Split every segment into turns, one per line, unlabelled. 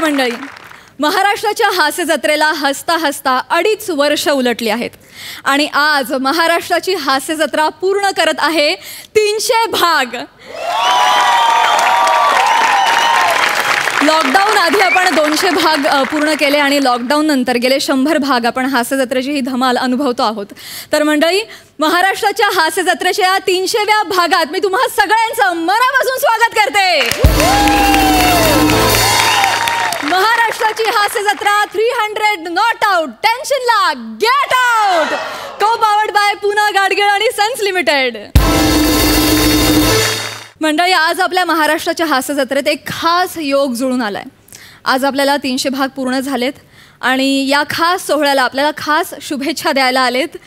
मंडळी, महाराष्ट्राच्या हास्य जत्रेला हसता हसता 2.5 वर्ष उलटली आहेत आणि आज महाराष्ट्राची हास्य जत्रा पूर्ण करत आहे 300 भाग. लॉकडाऊन आधी आपण 200 भाग पूर्ण केले आणि लॉकडाऊन नंतर गेले 100 भाग आपण हास्य जत्रेची ही धमाल अनुभवतो आहोत. तर मंडळी, महाराष्ट्राच्या हास्य जत्रेच्या 300व्या भागात मी तुम्हा सगळ्यांचं मनापासून स्वागत करते. महाराष्ट्राची हास्य जत्रा 300 नॉट आउट, टेन्शनला गेट आउट, को पावर्ड बाय पुना गाडगीळ आणि सन्स लिमिटेड. मंडळी, आज आपल्या महाराष्ट्राच्या हास्य जत्रेत एक खास योग जुळून आलाय. आज आपल्याला 300 भाग पूर्ण झालेत आणि या खास सोहळ्याला आपल्याला खास शुभेच्छा द्यायला आलेत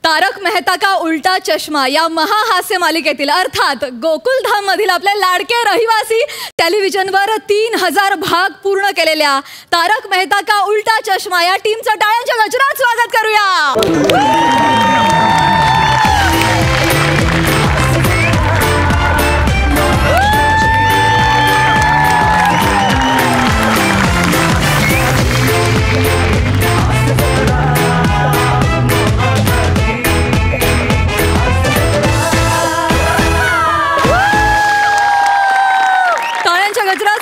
तारक मेहता का उल्टा चष्मा या महाहास्य मालिकेतील अर्थात गोकुलधाम मधील आपले लाडके रहिवासी टेलिव्हिजनवर 3000 भाग पूर्ण केलेल्या तारक मेहता का उल्टा चष्मा या टीमचं टाळ्यांच्या गजरात स्वागत करूया.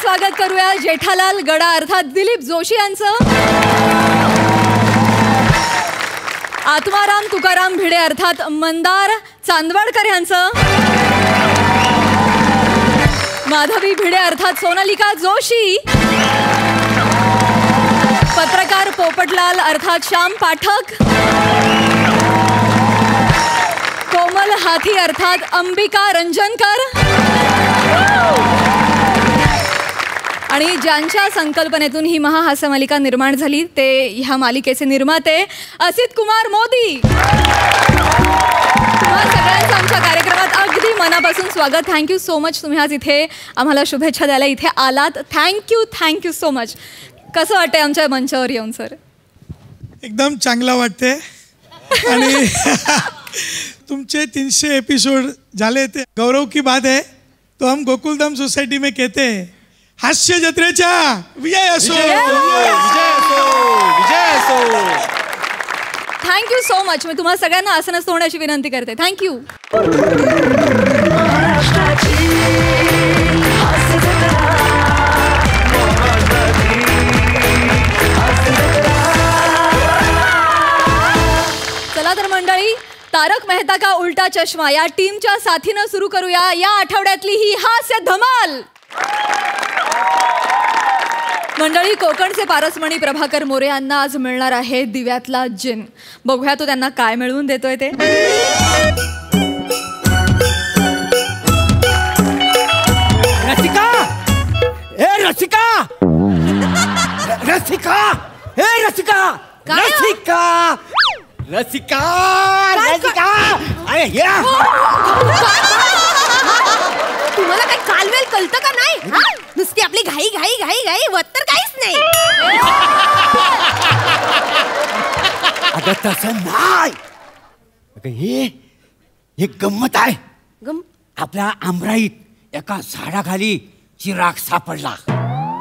स्वागत करूया जेठालाल गडा अर्थात दिलीप जोशी यांचं, आत्माराम तुकाराम भिडे अर्थात मंदार चांदवडकर यांचं, माधवी भिडे अर्थात सोनालिका जोशी, पत्रकार पोपटलाल अर्थात श्याम पाठक, कोमल हाथी अर्थात अंबिका रंजनकर आणि ज्यांच्या संकल्पनेतून ही महाहास्य मालिका निर्माण झाली ते ह्या मालिकेचे निर्माते असित कुमार मोदी. तुम्हा सगळ्यांचं आमच्या कार्यक्रमात अगदी मनापासून स्वागत. थँक्यू सो मच, तुम्ही आज इथे आम्हाला शुभेच्छा द्यायला इथे आलात. Thank you so much. कसं वाटतंय आमच्या मंचावर येऊन सर?
एकदम चांगला वाटते आणि तुमचे 300 एपिसोड झाले ते गौरव की बात है. तो हम गोकुलधाम सोसाइटी में कहते हैं हास्य जत्रेचा विजय असो.
Thank you so much. मी तुम्हाला सगळ्यांना आसनस्थ होण्याची विनंती करते. थँक्यू. चला तर मंडळी, तारक मेहता का उल्टा चष्मा या टीमच्या साथीनं सुरू करूया या आठवड्यातली ही हास्य धमाल. मंडळी, कोकणचे पारसमणी प्रभाकर मोरे यांना आज मिळणार आहे दिव्यातला जिन. बघूया तो त्यांना काय मिळवून देतोय ते.
रसिका, ए रसिका, रसिका, ए रसिका, रसिका, रसिका, रसिका, अरे या
तुम्हाला काही कालवेल कळतं का नाही? नुसती आपली घाई घाई घाई घाई वत तर काहीच नाही.
अगं तसं नाही. अगं हे गंमत आहे. आपल्या आमराईत एका झाडाखाली चिराग सापडला.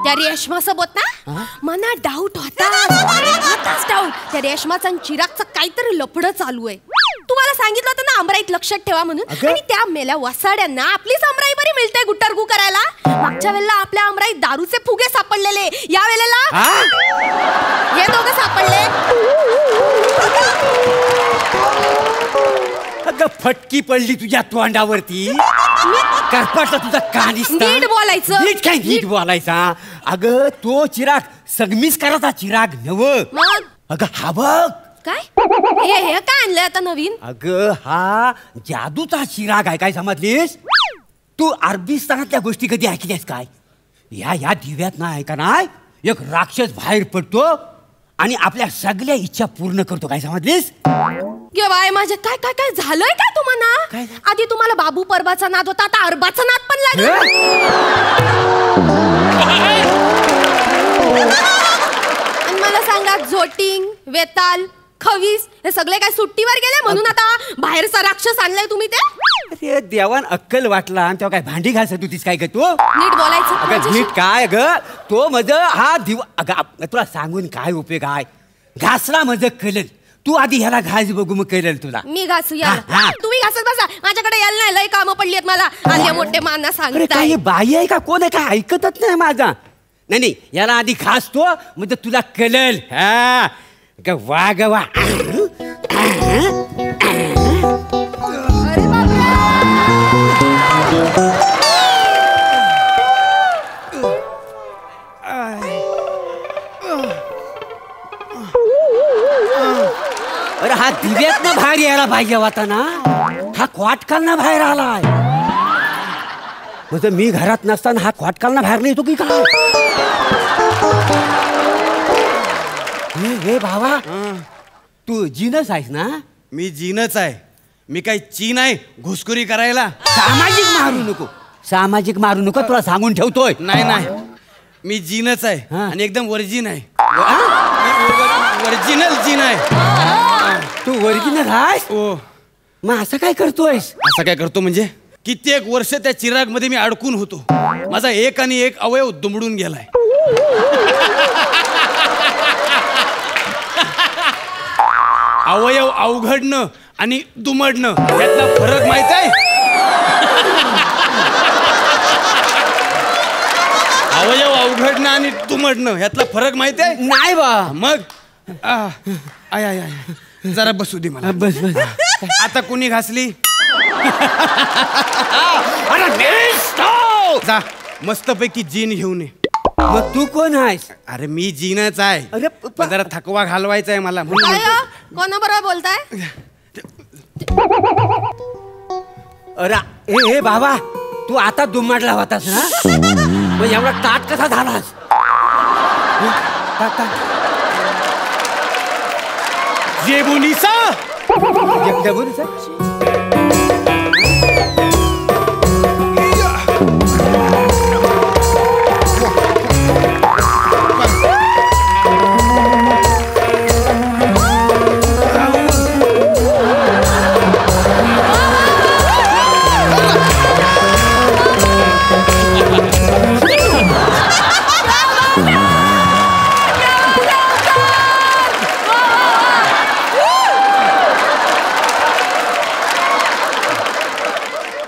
त्या रेशमा सोबत ना मला डाऊट होताच डाऊट. त्या रेशमाचा आणि चिरागचं काहीतरी लफडं चालू आहे. तुम्हाला सांगितलं होतं ना आमराईत लक्षात ठेवा म्हणून. आणि त्या मेल्या वसाड्यांना आपलीच आमराई बरी मिळते गुट्टारगू करायला. मागच्या वेळेला आपल्या आमराईत दारूचे फुगे सापडलेले, या वेळेला हे दोघं सापडले.
अगं फटकी पडली तुझ्या तोंडावरती. करपाटला तुझा कानिस्ता.
नीट बोलायचं.
नीट काय नीट बोलायचा? अगं तो चिराग संगमीच करायचा चिराग नव. अगं हा बघ
काय हे काय आणलंय आता नवीन?
अगं हा जादूचा चिराग आहे. काय समजलीस तू? अरबिस्तानातल्या गोष्टी कधी ऐकल्यास काय? या दिव्यात ना ऐका ना एक राक्षस बाहेर पडतो आणि आपल्या सगळ्या इच्छा पूर्ण करतो. काय समजलीस?
बाय माझ्या काय काय काय झालंय काय तुम्हाला? आधी तुम्हाला बाबू परबाचा नाद होता, आता अरबाचा नाद पण लागला. आणि मला सांगा, झोटिंग, वेताल, खवीस हे सगळे काय सुट्टीवर गेले म्हणून आता बाहेरचा राक्षस आणलाय तुम्ही? ते
अरे देवान अक्कल वाटला आणि तेव्हा काय भांडी घासत होतीस काय ग तू?
नीट बोलायचं
अगं
माझ्याशी.
नीट काय ग तो मज हा दिवा अगं तुला सांगून काय उपयोग आहे? घासला मज कळेल. तू आधी ह्याला घास बघू मग कळेल तुला.
मी घासू
हा, हा.
या तुम्ही घासत बसा माझ्याकडे यायला नाही लय कामं पडली आहेत मला आले मोठे माना
अरे
सांगताय
काय बाई आहे का कोण आहे काय ऐकतच नाही माझा. नाही नाही याला आधी घासतो म्हणजे तुला कळेल. हा ग वा ग वा.
अरे बापरे!
अरे हा दिव्यात ना बाहेर यायला पाहिजे होता ना. हा क्वाटकालना बाहेर आलाय. म्हणजे मी घरात नसताना हा क्वाटकालना बाहेर नाही येतो की काय? हे भावा तू जीनस आहेस ना.
मी जीनच आहे. मी काय चीन आहे घुसखोरी करायला?
सामाजिक मारू नको. सामाजिक मारू नको तुला सांगून ठेवतोय.
नाही नाही मी जीनच आहे
हा.
आणि एकदम वर्जिन आहे. ओरिजिनल जीन आहे.
तू ओरिजिनल आहेस.
ओ
मग असं काय करतोयस?
असं काय करतो म्हणजे कित्येक वर्ष त्या चिराग मध्ये मी अडकून होतो. माझा एक आणि एक अवयव दुमडून गेलाय. अवयव अवघडणं आणि दुमडणं यातला फरक माहित आहे? अवयव अवघडणं आणि दुमडणं ह्यातला फरक माहित आहे?
नाही बा.
मग आय आय आय जरा बसू दे मला.
बस बस.
आता कुणी घासली?
अरे बेस्ट.
जा मस्तपैकी जीन घेऊन ये.
मग तू कोण आहेस?
अरे मी जीनच आहे.
अरे
पण जरा थकवा घालवायचा आहे मला म्हणून
काय
म्हणतो.
हो? कोणाबरोबर बोलताय
अरे ए बाबा तू आता दुमडला होतास ना. मग एवढा ताट कसा झालास?
जेबुनिसा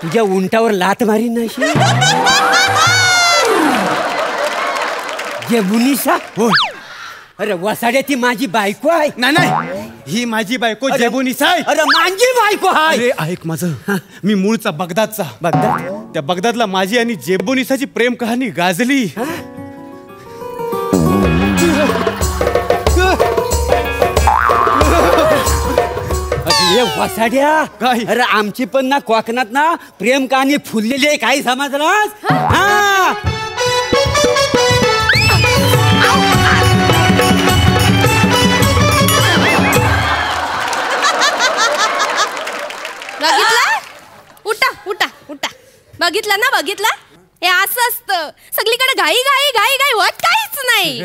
तुझ्या उंटावर लात मारी नाही. जे मुनिसा
हो.
अरे वसाड्या ती माझी बायको आहे.
नाही नाही ही माझी बायको जेबुनिसा आहे.
अरे माझी बायको आहे.
अरे ऐक माझं मी मूळचा बगदादचा.
बघता
त्या बगदादला माझी आणि जेबुनिसाची प्रेम कहाणी गाजली.
अरे वसाड्या
काय?
अरे आमची पण ना कोकणात ना प्रेम कहाणी फुललेली आहे. काही समजलास? हा
बघितलं उठा उठा उठा बघितलं ना बघितलं हे असं असतं सगळीकडे घाई घाई घाई घाई होत काहीच नाही.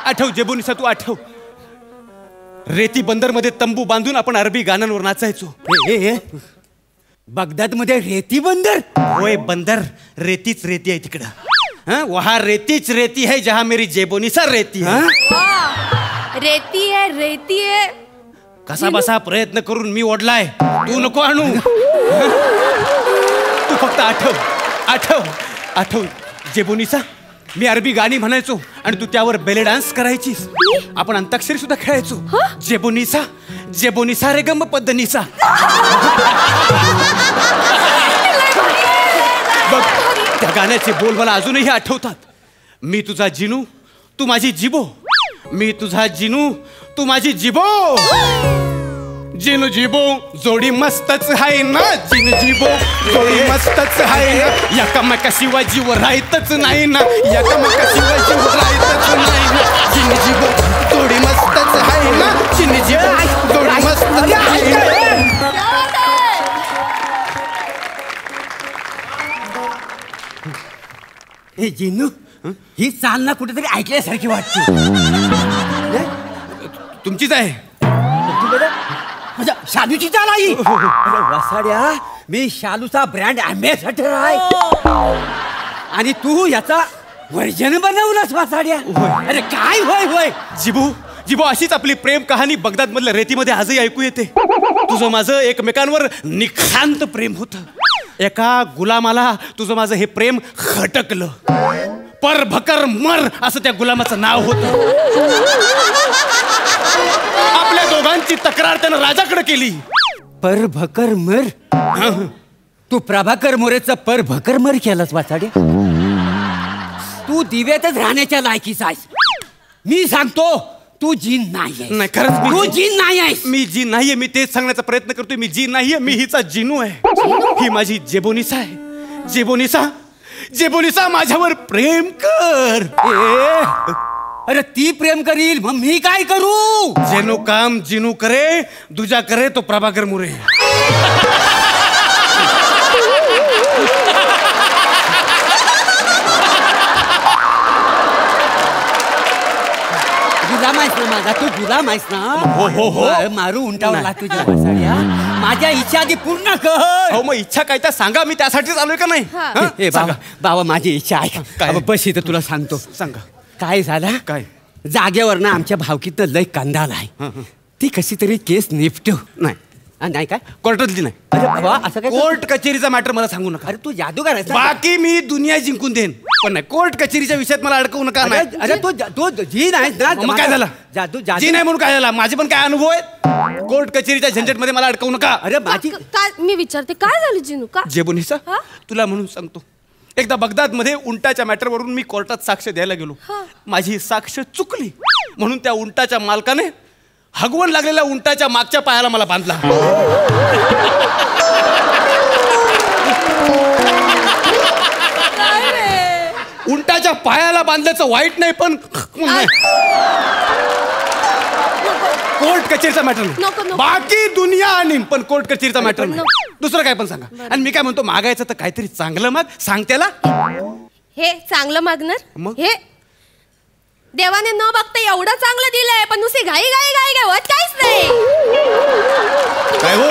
आठव जेबुनिसा तू आठव. रेती बंदर मध्ये तंबू बांधून आपण अरबी गाण्यांवर नाचायचो.
बगदाद मध्ये रेती बंदर.
होय बंदर रेतीच रेती आहे तिकडं. हाँ, वहाँ रेतीच रेती है जहाँ मेरी जेबुनिसा रेती है.
वाह, रेती है
कसा बसा प्रयत्न करून मी ओढलाय. तू नको आणू. तू फक्त आठव आठव आठव जेबुनिसा मी अरबी गाणी म्हणायचो आणि तू त्यावर बेले डान्स करायचीस. आपण अंताक्षरी सुद्धा खेळायचो. जेबुनिसा जेबुनिसा रे गम पद्धनीसा. बघ त्या गाण्याचे बोल मला अजूनही आठवतात. मी तुझा जिनू तू माझी जिबो. मी तुझा जिनू तू माझी जिबो. जिनू जिबो जोडी मस्तच आहे ना. जिनू जिबो जोडी मस्तच आहे ना. एकामेकाशिवाय जीव राहतच नाही ना. एकामेकाशिवाय जीव राहतच नाही ना. जिनू जिबो जोडी मस्तच आहे ना. जिनू जिबो जोडी मस्तच आहे ना.
हे जिनू ही चाल ना कुठेतरी ऐकल्यासारखी वाटते.
तुमचीच आहे.
म्हणजे शालूची चाल आई. अरे वसाड्या, मी शालूचा ब्रँड अँबॅसेडर आहे आणि तू याचा व्हर्जन बनवलास वसाड्या. अरे काय होय होय.
जिबो अशीच आपली प्रेम कहाणी बगदाद मधल्या रेतीमध्ये आजही ऐकू येते. तुझं माझं एकमेकांवर निखांत प्रेम होतं. एका गुलामाला तुझं माझं हे प्रेम खटकलं. पर भकर मर असं त्या गुलामाचं नाव होतं. आपल्या दोघांची तक्रार त्यानं राजाकडे केली.
पर भकर मर. तू प्रभाकर मोरेचं पर भकर मर केलंस वाचाडे. तू दिव्यातच राहण्याच्या लायकीचा आहेस. मी सांगतो तू जीन नाही.
नाही खरंच
तू जीन नाही आहेस.
मी जीन नाहीये. मी तेच सांगण्याचा प्रयत्न करतोय. मी जीन नाहीये. मी हिचा जिनू आहे. ही माझी जेबोनिसा आहे. जेबोनिसा माझ्यावर प्रेम कर.
अरे ती प्रेम करील मग मी काय करू.
जेनो काम जिनू करे, दुजा करे तो प्रभाकर मुरे.
गुलाम आहेस ना माझा. तू गुलाम आहेस ना.
हो.
मारू उंटावला तुझ्या वसाड्या. माझ्या इच्छा आधी पूर्ण कर.
हो मग इच्छा काय त्या सांगा. मी त्यासाठीच आलोय का नाही.
ए बाबा बाबा माझी इच्छा आहे.
काय?
बस इथं तुला सांगतो.
सांगा
काय झालं.
काय.
जागेवरनं आमच्या भावकीतनं लय कंदाल आहे. ती कशी तरी केस निपटव. नाही काय
कोर्टातली नाही.
अरे बाबा असं काय.
कोर्ट कचेरीचा मॅटर मला सांगू नका.
अरे तू जादूगार आहेस ना?
बाकी मी दुनिया जिंकून देईन पण नाही कोर्ट कचेरीच्या विषयात मला अडकवू नका. नाही
अरे तू जीन आहेस ना.
मग काय झालं.
जादू
जी नाही म्हणून काय झालं. माझे पण काय अनुभव आहेत. कोर्ट कचेरीच्या झंझटमध्ये मला अडकवू नका.
अरे माझी
काय मी विचारते काय झालं जिनू का.
जेबोनिसा तुला म्हणून सांगतो. एकदा बगदादमध्ये उंटाच्या मॅटरवरून मी कोर्टात साक्ष द्यायला गेलो. माझी साक्ष चुकली म्हणून त्या उंटाच्या मालकाने हगवण लागलेल्या उंटाच्या मागच्या पायाला मला बांधला. उंटाच्या पायाला बांधल्याचं वाईट नाही पण कोर्ट कचेरीचा मॅटर नाही. बाकी दुनिया आणि पण कोर्ट कचेरीचा मॅटर नाही. दुसरं काय पण सांगा. आणि मी काय म्हणतो मागायचं तर काहीतरी चांगलं माग. सांग त्याला.
हे चांगलं मागणार.
मग?
हे देवाने न बघता एवढं चांगलं दिलंय पण नुसती घाई घाई घाई घाई होत काहीच नाही.
काय हो.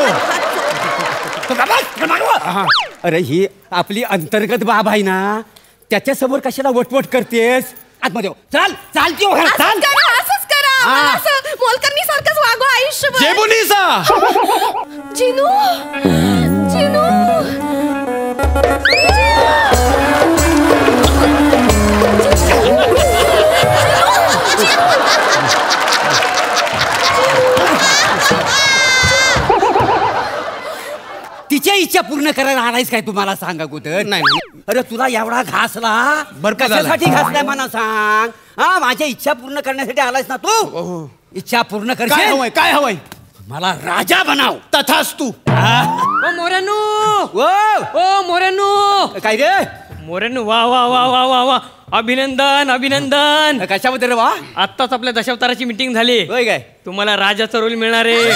अरे ही आपली अंतर्गत बाब आहे ना. त्याच्यासमोर कशाला वटवट करतेस. आतमध्ये चाल चाल की चाल.
असंच करा. मला असं मोलकरणी सारखंच वागो आयुष्यभर.
जेबोनिसा.
जिनू जिनू
तिच्या इच्छा पूर्ण करायला आलायस काय तुम्हाला सांगा कुठं.
नाही.
अरे तुला एवढा घासला
बरं का झालं?
कशासाठी घासलाय मला सांग. हा माझ्या इच्छा पूर्ण करण्यासाठी आलायस ना तू. इच्छा पूर्ण
काय
कर.
हवंय काय हवंय.
मला राजा बनाव.
तथाच तू.
ओ मोरेनू. ओ मोरेनू.
काय रे
मोरेनू. वा वा वा वा वा वा. अभिनंदन अभिनंदन.
कशाबद्दल रे वा.
आत्ताच आपल्या दशावताराची मीटिंग झाली.
होय काय.
तुम्हाला राजाचा रोल मिळणार आहे.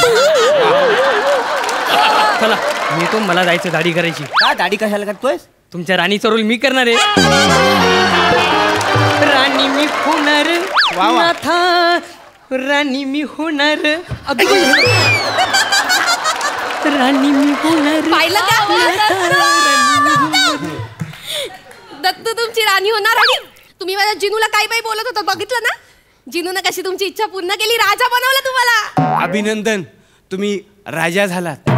चला मी तो मला जायचं दाढी करायची.
का दाढी कशाला करतोयस.
तुमच्या राणीचा रोल मी करणार आहे. राणी मी होणार. नाथा राणी मी होणार. राणी मी होणार.
पाहिलं दत्तू तुमची राणी होणार. आणि तुम्ही माझ्या जिनूला काय बाई बोलत होता बघितलं ना. जिनूने कशी तुमची इच्छा पूर्ण केली. राजा बनवला तुम्हाला.
अभिनंदन तुम्ही राजा झालात.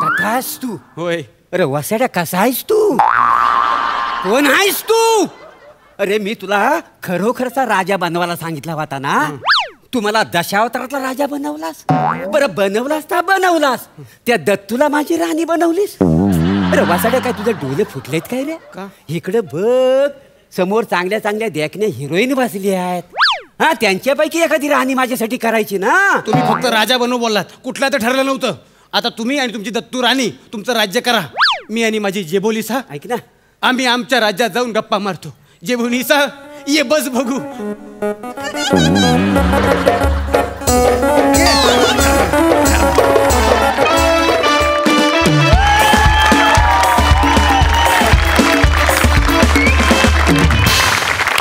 तथाच तू.
होय.
अरे वसाड्या कसा आहेस तू. कोण आहेस तू. अरे मी तुला खरोखरचा राजा बनवायला सांगितला होता ना. तू मला दशावतारातला राजा बनवलास. बरं बनवलास तर बनवलास. त्या दत्तूला माझी राणी बनवलीस. अरे वसाड्या काय तुझे डोळे फुटलेत काय रे.
का?
इकडे बघ समोर चांगल्या चांगल्या देखण्या हिरोईन बसली आहेत. हा त्यांच्यापैकी एखादी राणी माझ्यासाठी करायची ना.
तुम्ही फक्त राजा बनवू बोललात. कुठला तर ठरलं नव्हतं. आता तुम्ही आणि तुमची दत्तू राणी तुमचं राज्य करा. मी आणि माझी जेबोलिसा
ऐक ना
आम्ही आमच्या राज्यात जाऊन गप्पा मारतो. जेबोलिसा ये बस बघू.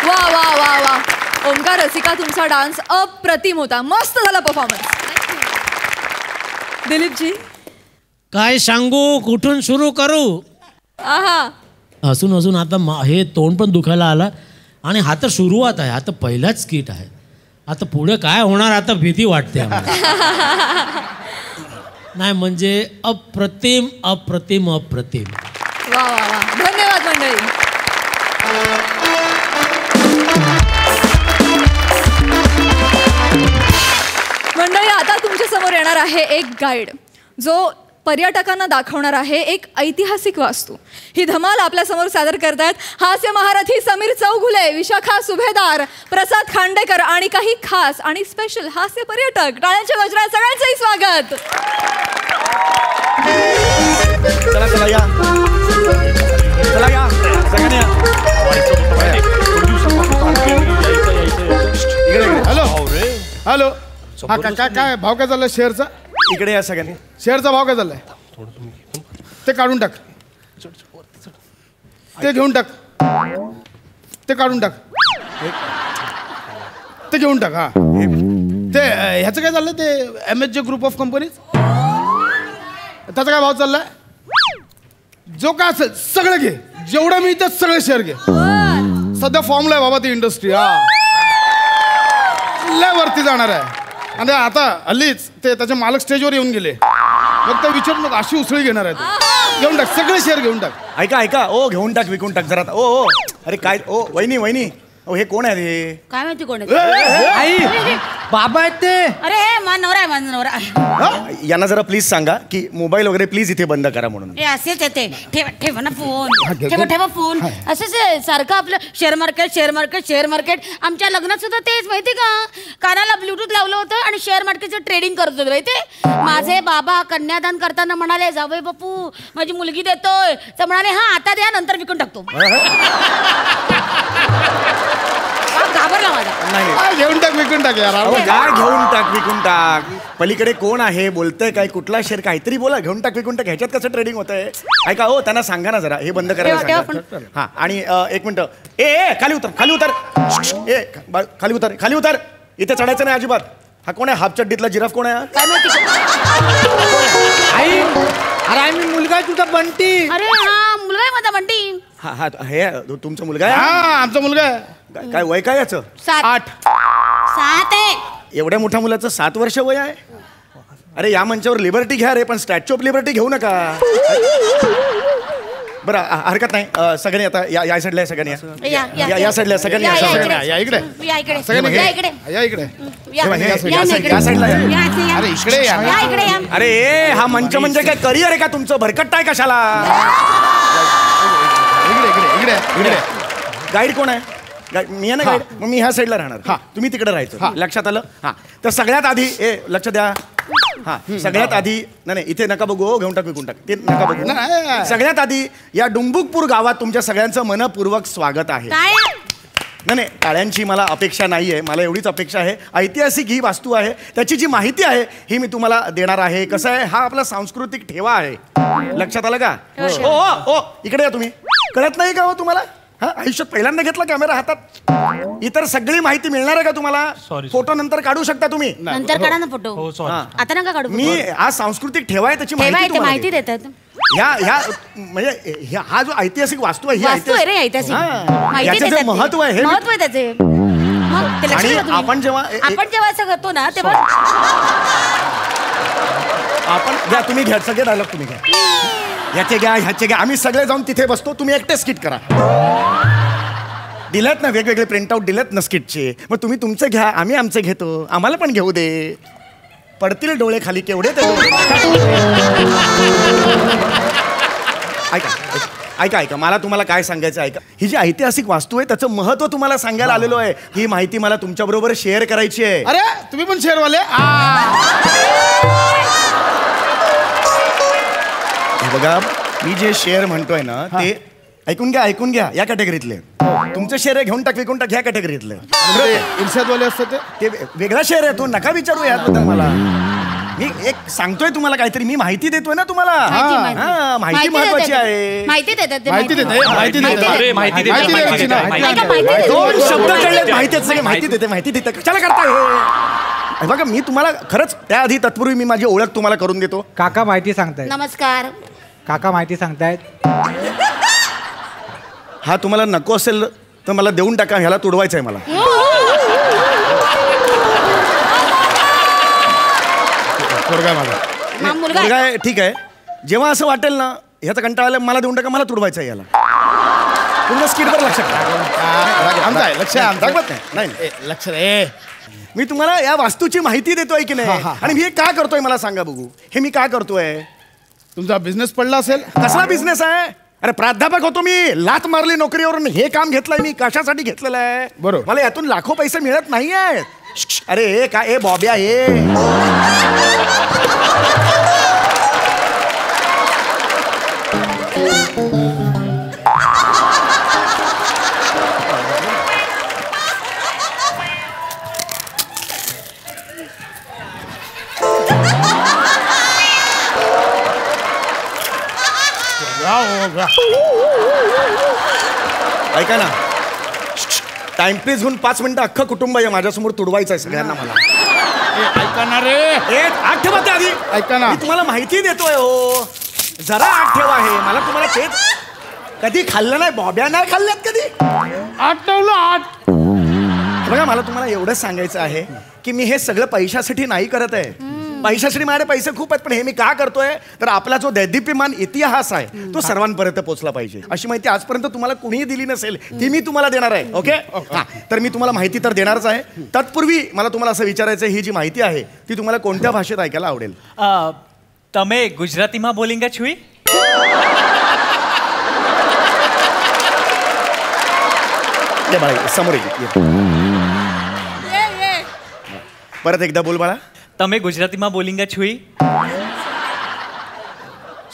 वा वा वा वा. ओंकार रसिका तुमचा डान्स अप्रतिम होता. मस्त झाला परफॉर्मन्स. दिलीपजी.
काय सांगू, कुठून सुरू करू?
आहा.
हसून हसून आता हे तोंड पण दुखायला आलं. आणि हा तर सुरुवात आहे, हा तर पहिलाच स्किट आहे. आता पुढे काय होणार आता भीती वाटते आम्हाला. नाही म्हणजे अप्रतिम अप्रतिम अप्रतिम.
वा वा वा, धन्यवाद मंडळी. मंडळी, आता तुमच्या समोर येणार आहे एक गाईड जो पर्यटकांना दाखवणार आहे एक ऐतिहासिक वास्तू. ही धमाल आपल्या समोर सादर करतायत हास्य महारथी समीर चौघुले, विशाखा सुभेदार, प्रसाद खांडेकर आणि काही खास आणि स्पेशल हास्य पर्यटक. टाळ्यांच्या गजरात सगळ्यांचंही स्वागत.
चला चला या, चला या सगळ्यांनी या.
हॅलो हॅलो, हा काय काय भाव काय चाललाय शेअरचा?
इकडे या सगळ्यांनी.
शेअरचा भाव काय चाललाय ते काढून टाक, ते घेऊन टाक, ते काढून टाक, ते घेऊन टाक. हा ते ह्याचं काय चाललंय ते MHJ ग्रुप ऑफ कंपनीज, त्याचा काय भाव चाललाय? जो काय असेल सगळं घे, जेवढं मिळतं सगळे शेअर घे. सध्या फॉर्मला आहे बाबा ती इंडस्ट्री. हा लय वरती जाणार आहे. आणि आता हल्लीच ते त्याचे मालक स्टेजवर येऊन गेले. मग ते विचारून मग अशी उसळी घेणार आहे ते. घेऊन टाक सगळे शेअर घेऊन टाक.
ऐका ऐका, ओ घेऊन टाक विकून टाक जरा. ओ ओ अरे काय, ओ वहिनी वहिनी, ओ हे कोण आहे रे?
काय माहिती कोण आहे?
आई बाबा आहेत ते.
अरे माझा नवरा आहे, माझा नवरा.
यांना जरा प्लीज सांगा की मोबाईल वगैरे प्लीज इथे बंद करा म्हणून.
हे असेच येते. ठेवा ना फोन, ठेवा फोन. असंच आहे सारखं आपलं share market share market share market. आमच्या लग्नात सुद्धा तेच माहिती का, कानाला ब्लूटूथ लावलं होतं आणि शेअर मार्केटचं ट्रेडिंग करत होतं माहिती. माझे बाबा कन्यादान करताना म्हणाले, जावई बापू माझी मुलगी देतोय, तर म्हणाले हा आता द्या नंतर विकून टाकतो. घाबरला माझा.
घेऊन टाक विकून टाक यार.
काय घेऊन टाक विकून टाक? पलीकडे कोण आहे, बोलतंय काय, कुठला शेअर, काहीतरी बोला. घेऊन टाक विकून टाक ह्याच्यात कसं ट्रेडिंग होतंय? ऐका हो, त्यांना सांगा ना जरा हे बंद करायला सांगा. हा आणि एक मिनिट, ए खाली उतर खाली उतर, ए खाली उतर खाली उतर. इथे चढायचं नाही अजिबात. हा कोण आहे हाफ चड्डीतला जिराफ? कोण आहे?
काय माहिती?
आई अरे मी मुलगा आहे तुझा बंटी.
अरे हा मुलगा आहे माझा बंटी.
हा हा हे तुमचा मुलगा आहे?
हा आमचा मुलगा आहे.
काय वय काय याचं?
8.
7 आहे.
एवढ्या मोठ्या मुलाचं 7 वर्ष वय आहे? अरे या मंचावर लिबर्टी घ्या रे, पण स्टॅच्यू ऑफ लिबर्टी घेऊ नका. बरं हरकत नाही. सगळ्यांनी आता या साईडला सगळ्यांनी या साईडला सगळ्यांनी
या इकडे
या इकडे
सगळ्यांनी
या इकडे
या इकडे.
या साईडला या.
अरे इकडे या.
या इकडे या.
अरे हा मंच म्हणजे काय करिअर आहे का तुमचं? भरकटताय कशाला?
इकडे इकडे इकडे इकडे.
गाईड कोण आहे? मी आहे ना गाईड. मग मी ह्या साईडला राहणार. हा तुम्ही तिकडे राहायचं. लक्षात आलं? हा तर सगळ्यात आधी लक्ष द्या. हा सगळ्यात आधी नाही इथे नका बघू, घेऊन टाक विकून टाक ते नका बघू. सगळ्यात आधी या डुंबुकपूर गावात तुमच्या सगळ्यांचं मनपूर्वक स्वागत आहे. नाही टाळ्यांची मला अपेक्षा नाही आहे. मला एवढीच अपेक्षा आहे, ऐतिहासिक ही वास्तू आहे त्याची जी माहिती आहे ही मी तुम्हाला देणार आहे. कसं आहे, हा आपला सांस्कृतिक ठेवा आहे. लक्षात आलं का? ओ इकडे या तुम्ही. कळत नाही का हो तुम्हाला? हा आयुष्यात पहिल्यांदा घेतला कॅमेरा हातात. इतर सगळी माहिती मिळणार आहे का तुम्हाला? फोटो नंतर काढू शकता तुम्ही.
नंतर काढा ना फोटो. आता नका काढू.
मी हा सांस्कृतिक ठेवा आहे त्याची
माहिती देतात.
ह्या म्हणजे हा जो ऐतिहासिक वास्तू आहे ही
ऐतिहासिक
याचं महत्व आहे हे
महत्व आहे त्याचे.
आणि आपण जेव्हा
असं करतो ना तेव्हा
आपण घ्या, तुम्ही घ्या सगळे डायलॉग तुम्ही घ्या. ह्याचे घ्या ह्याचे घ्या. आम्ही सगळे जाऊन तिथे बसतो, तुम्ही एकटे स्किट करा. दिलेत ना वेगवेगळे प्रिंटआउट दिलेत ना स्किटचे, मग तुम्ही तुमचे घ्या, आम्ही आमचे घेतो. आम्हाला पण घेऊ दे. पडतील डोळे खाली केवढे ते. ऐका ऐका मला तुम्हाला काय सांगायचं ऐका. ही जी ऐतिहासिक वास्तू आहे त्याचं महत्व तुम्हाला सांगायला आलेलो आहे. ही माहिती मला तुमच्या बरोबर शेअर करायची आहे.
अरे तुम्ही पण शेअरवाले?
बघा मी जे शेअर म्हणतोय ना ते ऐकून घ्या या कॅटेगरीतले. तुमचं शेअर आहे घेऊन टाक विकून टाक ह्या कॅटेगरीतले.
इर्षादवाले असतात ते
वेगळा शेअर आहे, तो नका विचारू याबद्दल. मला मी एक सांगतोय तुम्हाला काहीतरी, मी माहिती देतोय ना तुम्हाला. माहिती महत्वाची आहे.
माहिती देतात.
दोन शब्द कळले. माहिती सगळे माहिती देते कशाला करताय? बघा मी तुम्हाला खरंच त्याआधी तत्पूर्वी मी माझी ओळख तुम्हाला करून देतो.
काका माहिती सांगतायत.
नमस्कार.
काका माहिती सांगतायत.
हा तुम्हाला नको असेल तर मला देऊन टाका, ह्याला तुडवायचं आहे मला. मुलगा आहे ठीक आहे. जेव्हा असं वाटेल ना ह्याचा कंटाळा आला मला देऊन टाका, मला तुडवायचं आहे याला. तुमच्या स्किटवर लक्ष मी तुम्हाला या वास्तूची माहिती देतोय की नाही, आणि मी हे का करतोय मला सांगा बघू. हे मी का करतोय?
तुमचा बिझनेस पडला असेल.
कसला बिझनेस आहे? अरे प्राध्यापक होतो मी, लात मारली नोकरीवरून, हे काम घेतलंय मी. कशासाठी घेतलेलं आहे?
बरोबर.
मला यातून लाखो पैसे मिळत नाहीयेत. अरे हे काय ए बॉब्या हे ऐका ना, टाइम प्लीज होऊन 5 मिनिटं अख्खं कुटुंब आहे माझ्यासमोर तुडवायचं आहे सगळ्यांना मला.
ऐका ना रे,
आठ ठेवा त्या आधी.
ऐका ना,
मी तुम्हाला माहिती देतोय हो, जरा आठ ठेवा. आहे मला तुम्हाला तेच कधी खाल्लं नाही, बॉब्या नाही खाल्ल्यात कधी.
आठवलं 8.
बघा मला तुम्हाला एवढंच सांगायचं आहे की मी हे सगळं पैशासाठी नाही करत आहे. पैशासाठी माझे पैसे खूप आहेत, पण हे मी का करतोय तर आपला जो दैदिप्यमान इतिहास आहे तो सर्वांपर्यंत पोहोचला पाहिजे. अशी माहिती आजपर्यंत तुम्हाला कुणीही दिली नसेल ती मी तुम्हाला देणार आहे. ओके हां, तर मी तुम्हाला माहिती तर देणारच आहे. तत्पूर्वी मला तुम्हाला असं विचारायचं आहे, ही जी माहिती आहे ती तुम्हाला कोणत्या भाषेत ऐकायला आवडेल?
તમે ગુજરાતીમાં બોલિંગા છુઈ?
बाळा समोर परत एकदा बोल बाळा.
તમે ગુજરાતીમાં બોલિંગા છુઈ?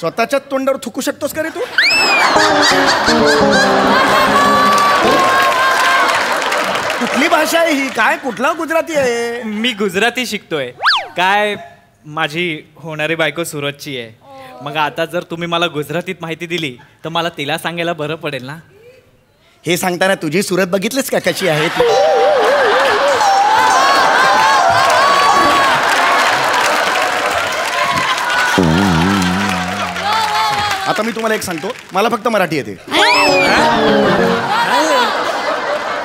स्वतःच्या तोंडावर थुकू शकतोस का रे तू? कुठली भाषा आहे ही? काय कुठला गुजराती आहे?
मी गुजराती शिकतोय. काय माझी होणारी बायको सुरतची आहे. मग आता जर तुम्ही मला गुजरातीत माहिती दिली तर मला तिला सांगायला बरं पडेल ना.
हे सांगताना तुझी सुरत बघितलीस का कशी आहे? आता मी तुम्हाला एक सांगतो, मला फक्त मराठी येते.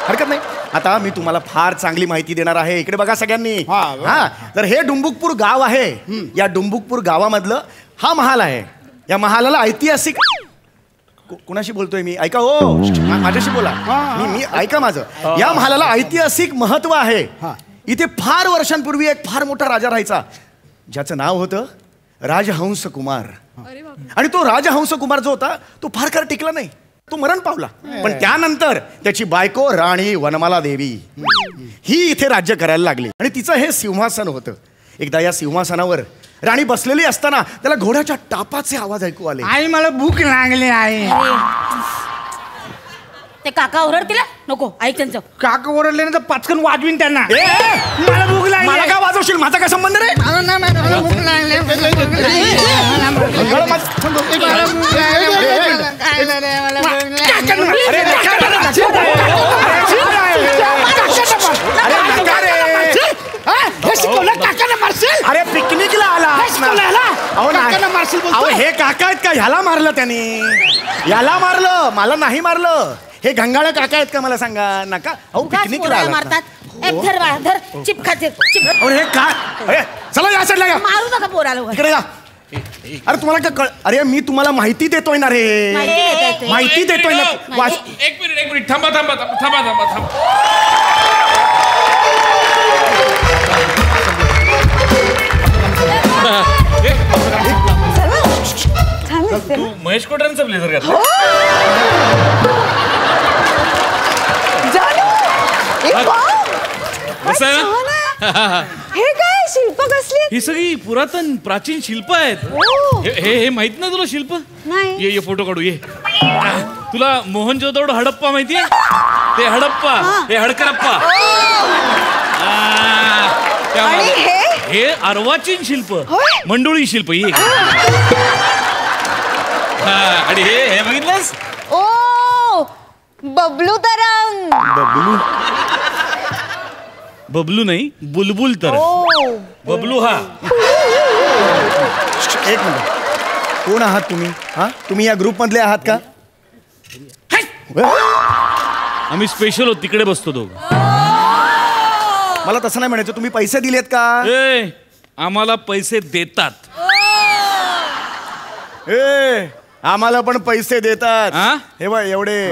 हरकत नाही. आता मी तुम्हाला फार चांगली माहिती देणार आहे. इकडे बघा सगळ्यांनी. हा, तर हे डुंबुकपूर गाव आहे. या डुंबुकपूर गावामधलं हा महाल आहे. या महालाला ऐतिहासिक कुणाशी बोलतोय मी? ऐका हो, माझ्याशी बोला. मी ऐका माझं. या महालाला ऐतिहासिक महत्व आहे. इथे फार वर्षांपूर्वी एक फार मोठा राजा राहायचा ज्याचं नाव होतं राजहंस कुमार. आणि तो राजहंस कुमार जो होता तो फार काळ टिकला नाही, तो मरण पावला. पण त्यानंतर त्याची बायको राणी वनमाला देवी ही इथे राज्य करायला लागली आणि तिचं हे सिंहासन होतं. एकदा या सिंहासनावर राणी बसलेली असताना त्याला घोड्याच्या टापाचे आवाज ऐकू आले.
आई मला भूक लागली आहे.
ते काका ओरडतील नको, ऐक त्यांचं.
काका ओरडले ना तर पाचकन वाजवीन त्यांना. मला भूक लागली.
मला का वाजवशील? माझा काय संबंध रे?
मला भूक लागली.
अरे पिकनिकला आला. हे काका आहेत का? ह्याला मारलं त्याने, याला मारलं, मला नाही मारलं. हे घंगाळ काका आहेत का मला सांगा? नका. अहो पिकनिकला आला
मारतात. धर बाळा, धर. चिप खाते.
हे काय? चला या साईडला या.
मारू नका पोराला.
इकडे या. अरे तुम्हाला काय? अरे मी तुम्हाला माहिती देतोय ना रे, माहिती देतोय ना.
एक मिनिट थांबा. तू महेश कोठारेंचा ब्लेझर घातला?
हे काय शिल्प कसली?
ही सगळी पुरातन प्राचीन शिल्प आहेत. हे माहित ना तुला शिल्प?
नाही.
ये फोटो काढू ये. तुला मोहनजोदडो हडप्पा माहितीये? ते हडप्पा, हे हडकरप्पा. हे अर्वाचीन शिल्प, मंडोळी शिल्प. ये आणि हे बघितलंस?
ओ बबलू तरंग.
बबलू नाही, बुलबुल तर बबलू हा.
एक मिनिट, कोण आहात तुम्ही? हा, तुम्ही या ग्रुप मधले आहात का?
आम्ही स्पेशल होत, तिकडे बसतो दोघं.
मला तसं नाही म्हणायचं, तुम्ही पैसे दिलेत का?
आम्हाला पैसे देतात.
आम्हाला पण पैसे देतात. हे बघ एवढे.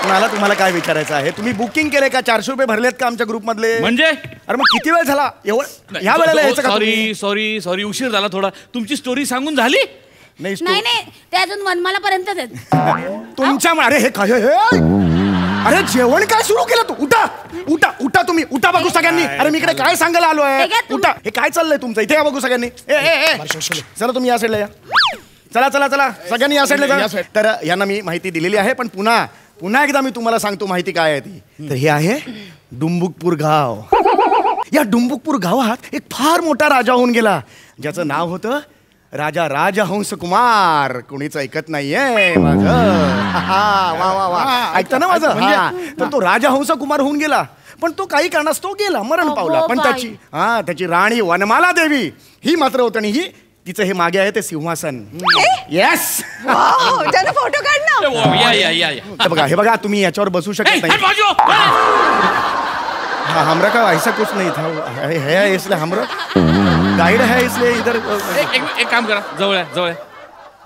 मला तुम्हाला काय विचारायचं आहे, तुम्ही बुकिंग केले का? 400 रुपये भरलेत का आमच्या ग्रुप मधले?
म्हणजे
अरे मग किती वेळ झाला ह्या वेळेला यायचं का?
सॉरी उशीर झाला थोडा. तुमची स्टोरी सांगून झाली?
नाही ते अजून वनमालापर्यंतच आहेत.
तुमच्या अरे हे काय, अरे जेवण काय सुरू केलं तू? उठा उठा उठा, तुम्ही उठा बघू सगळ्यांनी. अरे मी इकडे काय सांगायला आलो आहे? उठा. हे काय चाललंय तुमचं इथे? या बघू सगळ्यांनी. चला तुम्ही या साईडला या. चला चला चला सगळ्यांनी या साईडला जा. तर यांना मी माहिती दिलेली आहे, पण पुन्हा एकदा मी तुम्हाला सांगतो माहिती काय आहे ती. तर हे आहे डुंबुकपूर गाव. या डुंबुकपूर गावात एक फार मोठा राजा होऊन गेला, ज्याचं नाव होतं राजा राजहंस कुमार. कुणीच ऐकत नाहीये माझं. वा वा वा, ऐकता ना माझं? तर तो राजहंस कुमार होऊन गेला, पण तो काही कारणास्तव गेला, मरण पावला. पण त्याची राणी वनमाला देवी ही मात्र होती, आणि ही तिचं हे मागे आहे ते सिंहासन. येस,
फोटो काढ ना.
बघा हे बघा, तुम्ही याच्यावर बसू शकत नाही. हाँ, हमरा का ऐसा कुछ नहीं था, है इसलिए हमरा गाइड है इसलिए इधर.
एक काम करा, जवळ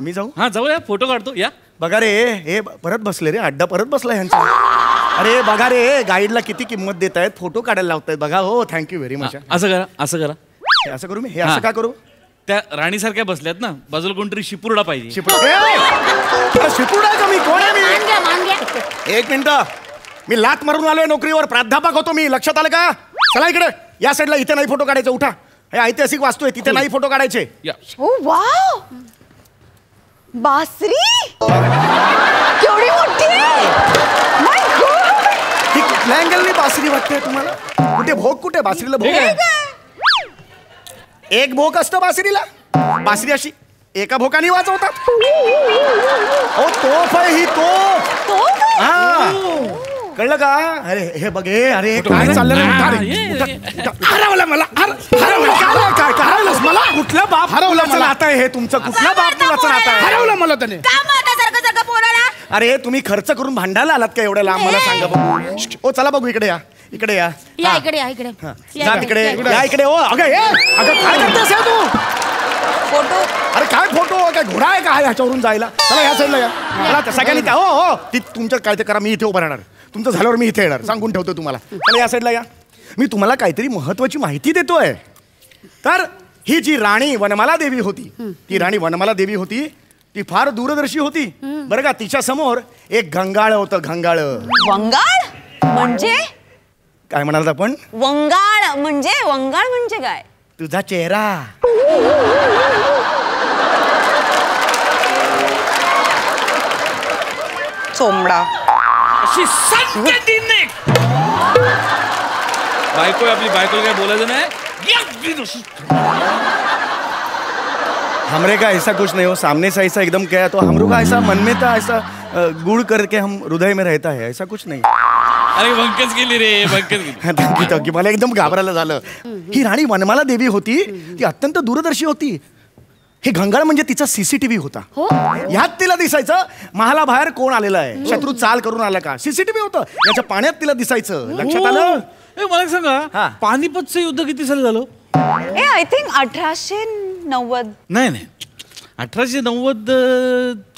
मी जाऊ?
हा जवळ, फोटो काढतो या.
बघा रे, हे परत बसले रे, अड्डा परत बसला ह्यांचा. अरे बघा रे, गाईडला किती किंमत देत आहेत, फोटो काढायला लावतायत. बघा. हो, थँक्यू व्हेरी मच.
असं करा.
असं करू मी? हे असं का करू?
त्या राणी सारख्या बसल्यात ना, बाजूला कोणतरी शिपुर्डा पाहिजे.
शिपुर्डा आहे का? मी कोण आहे? मी एक मिनिट, मी लात मारून आलोय नोकरीवर, प्राध्यापक होतो मी, लक्षात आलं का? चला इकडे या साईडला, इथे नाही फोटो काढायचे. उठा. हे ऐतिहासिक वास्तू आहे, तिथे नाही फोटो काढायचे.
ओ वाव, बासरी केवढी मोठी आहे. माय गॉड,
ही कुठल्या अँगलनी बासरी वाटते तुम्हाला? कुठे भोग? कुठे बासरीला भोग आहे? एक भोग असतं बासरीला. बासरी अशी एका भोकाने वाजवतात. ओ तोफ आहे ही, तोफ. हा, कळलं का? अरे हे बघे, अरे काय चाललं रे? हरवलं मला. मला कुठलं बाप हरवलं नातं आहे हे तुमचं? कुठलं बाप मुलाचं नातं आहे?
हरवलं मला त्याने.
अरे तुम्ही खर्च करून भांडायला आलात का एवढ्या लांब? मला सांगा बघू. ओ चला बघू, इकडे या. इकडे या.
इकडे
जा तिकडे या. इकडे. ओ अगं काय करतेस तू? फोटो? अरे काय फोटो? काय घोडा आहे का ह्याच्यावरून जायला? चला या साईडला या. सगळ्यांनी त्या हो ती तुमचं काय ते करा, मी इथे उभं राहणार. तुमचं झाल्यावर मी इथे येणार, सांगून ठेवतो तुम्हाला. चला या साईडला या. मी तुम्हाला काहीतरी महत्वाची माहिती देतोय. तर ही जी राणी वनमाला देवी होती, ती राणी वनमाला देवी होती, ती फार दूरदर्शी होती बरं का. तिच्या समोर एक घंगाळ होतं. घंगाळ
वंगाळ म्हणजे
काय म्हणाल आपण?
वंगाळ म्हणजे काय?
तुझा चेहरा.
चोमडा.
बायको आपली, बायको काय बोलायचं नाही.
हमरे का ऐसा कुछ नहीं हो, सामने से ऐसा एकदम क्या तो हमरो का ऐसा मन में था, ऐसा गुड़ करके हम हृदय में रहता है, ऐसा कुछ नहीं.
अरे वंकच गेली रे, वंकच गेली.
मला एकदम घाबरायला झालं. ही राणी वनमाला देवी होती, ती अत्यंत दूरदर्शी होती. हे घंगाळ म्हणजे तिचा सीसीटीव्ही होता. ह्यात तिला दिसायचं महालाबाहेर कोण आलेलं आहे, शत्रू चाल करून आला का. सीसीटीव्ही होतं, याच्या पाण्यात तिला दिसायचं. लक्षात आलं?
मला सांगा, पानिपतचं युद्ध किती साली झालं?
I think 1890.
नाही 1890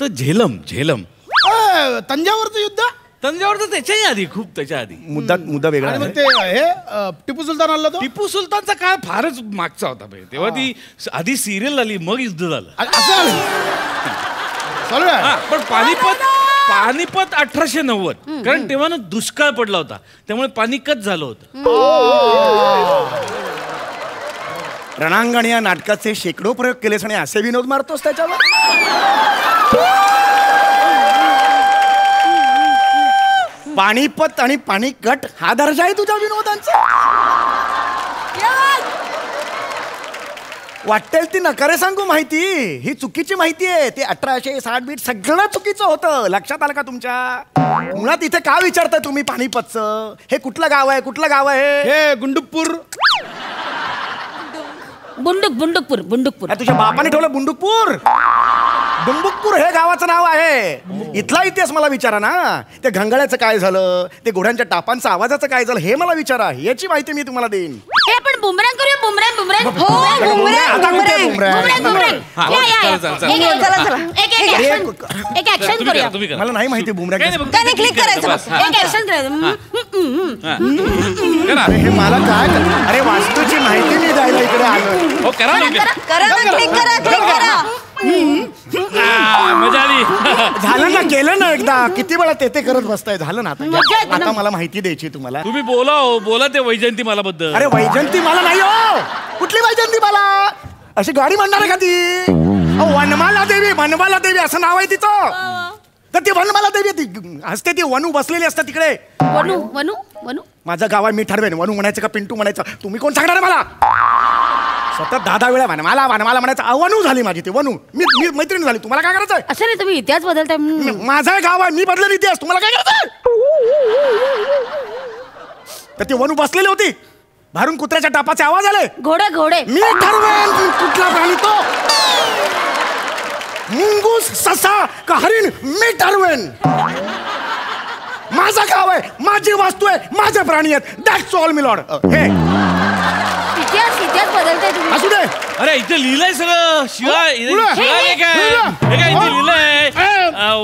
तर झेलम.
तंजावरचं युद्ध?
तंजावरचं त्याच्याही आधी, खूप त्याच्या आधी.
मुद्दा वेगळा आहे.
ते हे टिपू सुलतान आला तो.
टिपू सुलतानचा काळ फारच मागचा होता. तेव्हा ती आधी सिरियल आली, मग युद्ध झालं. पण पानिपत 1890, कारण तेव्हा ना दुष्काळ पडला होता, त्यामुळे पानिकत झालं होतं.
रणांगण या नाटकाचे शेकडो प्रयोग केलेस आणि असे विनोद मारतोस त्याच्यावर. पानिपत आणि पानिकट हा दर्जा आहे तुझ्या विनोदांचा. वाटेल ती नकारे सांगू माहिती, ही चुकीची माहिती आहे. ते 1860 बीट सगळं चुकीचं होतं. लक्षात आलं का तुमच्या? मुळात इथे का विचारताय तुम्ही पानिपतचं? हे कुठलं गाव आहे? कुठलं गाव आहे
हे? गुंडुकपूर.
बुंडुकपूर.
तुझ्या बापाने ठेवलं बुंडुकपूर? बुंडुकपूर हे गावाचं नाव आहे. इथला इतिहास मला विचारा ना. ते घंगाळ्याचं काय झालं, ते घोड्यांच्या टापांचं आवाजाचं काय झालं हे मला विचारा. याची माहिती मी तुम्हाला देईन.
हे आपण बुमरॅंग करूया. बुमरॅंग. एक ऍक्शन करूया.
मला नाही माहिती बुमरॅंग.
क्लिक करायचं.
एक ऍक्शन करायचं.
हे मला काय? अरे वास्तूची माहिती मी द्यायला इकडे आलो.
मजा आली.
झालं ना, केलं ना एकदा. किती वेळा ते करत बसताय. झालं ना आता मला माहिती द्यायची तुम्हाला.
तुम्ही बोला ते वैजयंती मला बद्दल.
अरे वैजयंती मला नाही हो. कुठली वैजयंती मला? अशी गाडी म्हणणार आहे का ती? वनमाला देवी असं नाव आहे तिचं. तर ती वनमाला देवी ती असते. ती वनू बसलेली असतात तिकडे.
वनू
माझं गाव आहे. मी ठरवेन वनू म्हणायचं का पिंटू म्हणायचं. तुम्ही कोण सांगणार आहे मला? सतत 10 वेळा वनमाला म्हणायचं. वनू झाली माझी ती. वनू मी मैत्रीण झाली. तुम्हाला काय करायचंय?
असं नाही, तुम्ही इतिहास बदलताय.
माझं गाव आहे. मी बदलेल इतिहास. तुम्हाला काय करायचंय? तर ती वनू बसलेली होती. बाहेरून कुत्र्याच्या टापाचे आवाज आले.
घोडे.
मी ठरवेन कुठला प्राणी तो. मुंगूस, ससा का हरिण मी ठरवेन. माझं गाव आहे, माझी वास्तू आहे, माझे प्राणी आहेत. That's all me Lord. हे
इतिहास बदलताय तुम्ही.
असू दे.
अरे इथे लिहिलंय सगळं. शिवाय इथे लिहिलंय